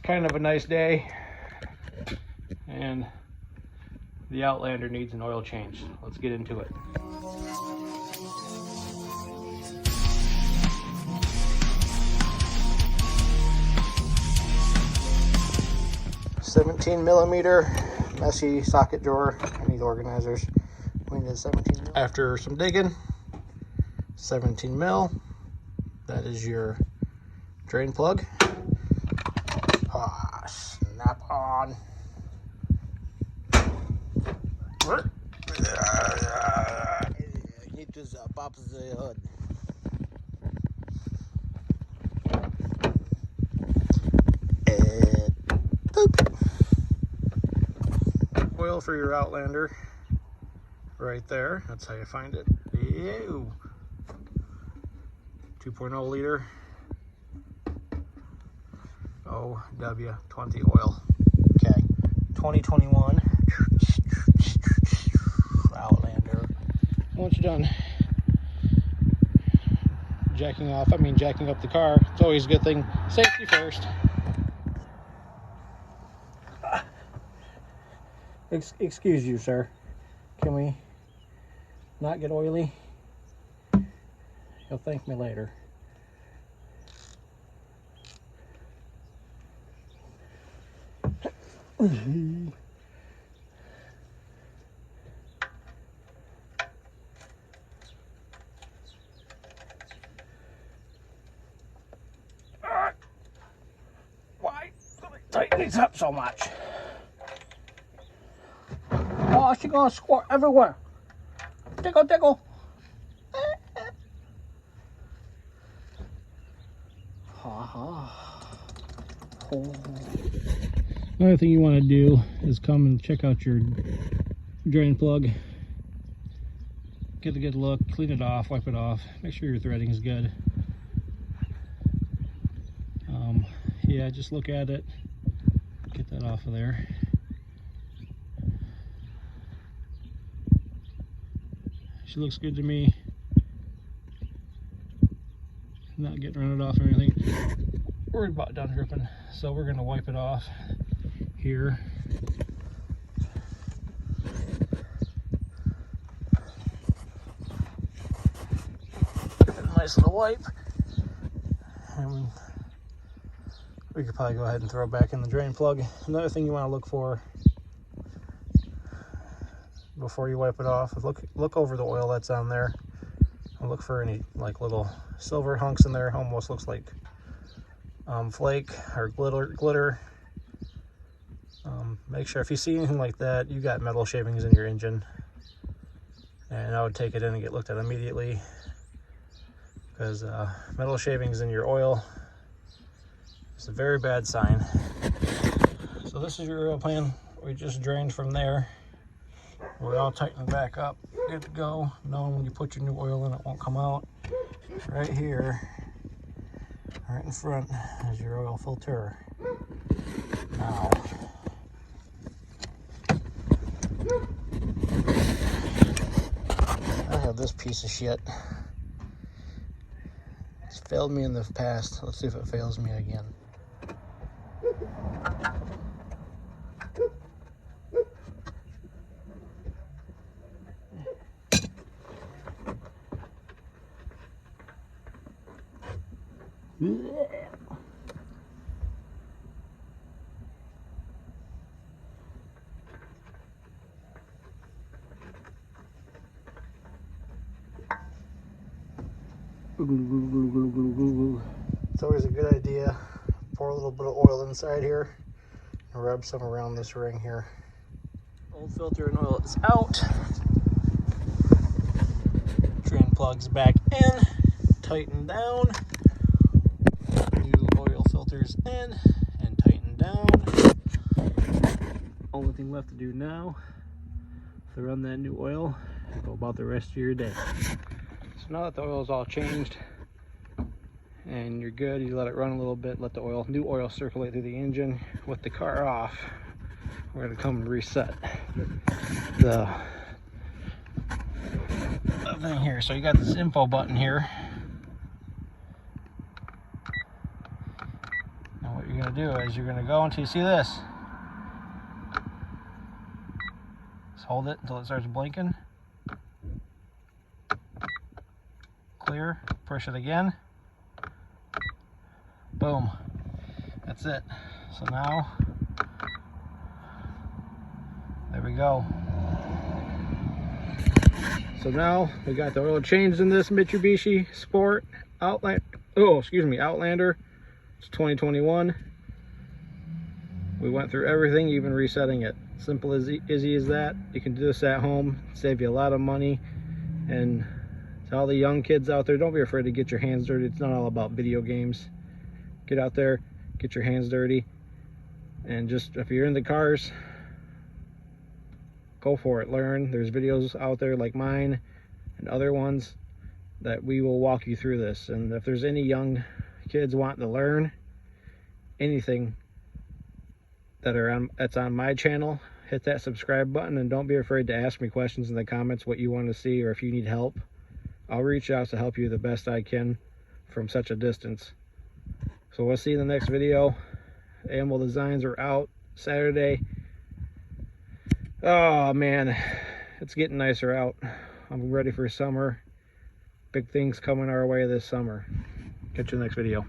kind of a nice day, and the Outlander needs an oil change. Let's get into it. $17mm messy socket drawer. I need organizers. We need 17mm. After some digging, 17mm. That is your drain plug. Ah, snap on. Need to pop the hood. And boop. Oil for your Outlander. Right there. That's how you find it. Ew. 2.0 liter OW20 oil. Okay. 2021 Outlander. Once you're done jacking up the car, it's always a good thing. Safety first. Excuse you, sir. Can we not get oily? You'll thank me later. Why do they tighten these up so much? Oh, she's gonna squirt everywhere. Tickle, tickle. Another thing you want to do is come and check out your drain plug. Get a good look, clean it off, wipe it off, make sure your threading is good. Yeah, just look at it, get that off of there. She looks good to me. Not getting run it off or anything. We're about done dripping, so we're gonna wipe it off here. Give it a nice little wipe, and we could probably go ahead and throw it back in the drain plug. Another thing you want to look for before you wipe it off is look over the oil that's on there and look for any like little silver hunks in there. Almost looks like flake or glitter. Make sure if you see anything like that, you got metal shavings in your engine, and I would take it in and get looked at immediately, because metal shavings in your oil is a very bad sign. So this is your oil pan. We just drained from there. We're all tightened back up, good to go. Knowing when you put your new oil in, it won't come out. Right here, right in front, is your oil filter. Now, I have this piece of shit. It's failed me in the past. Let's see if it fails me again. It's always a good idea. Pour a little bit of oil inside here and rub some around this ring here. Old filter and oil is out. Drain plugs back in, tighten down. New oil filters in and tighten down. Only thing left to do now is to run that new oil and go about the rest of your day. So now that the oil is all changed and you're good, you let it run a little bit, let the new oil circulate through the engine. With the car off, we're going to come and reset the thing here. So you got this info button here. Now what you're going going to do is you're going to go until you see this. Just hold it until it starts blinking. Clear. Push it again. Boom. That's it. So now, there we go. So now we got the oil changed in this Mitsubishi Sport Outlander. Oh, excuse me, Outlander. It's 2021. We went through everything, even resetting it. Simple as easy as that. You can do this at home, save you a lot of money. And to all the young kids out there, don't be afraid to get your hands dirty. It's not all about video games. Get out there, get your hands dirty, and just, if you're into cars, go for it. Learn. There's videos out there like mine and other ones that we will walk you through this. And if there's any young kids wanting to learn anything that's on my channel, hit that subscribe button, and don't be afraid to ask me questions in the comments what you want to see, or if you need help. I'll reach out to help you the best I can from such a distance. So we'll see you in the next video. A.M.L designs are out Saturday. Oh man, it's getting nicer out. I'm ready for summer. Big things coming our way this summer. Catch you in the next video.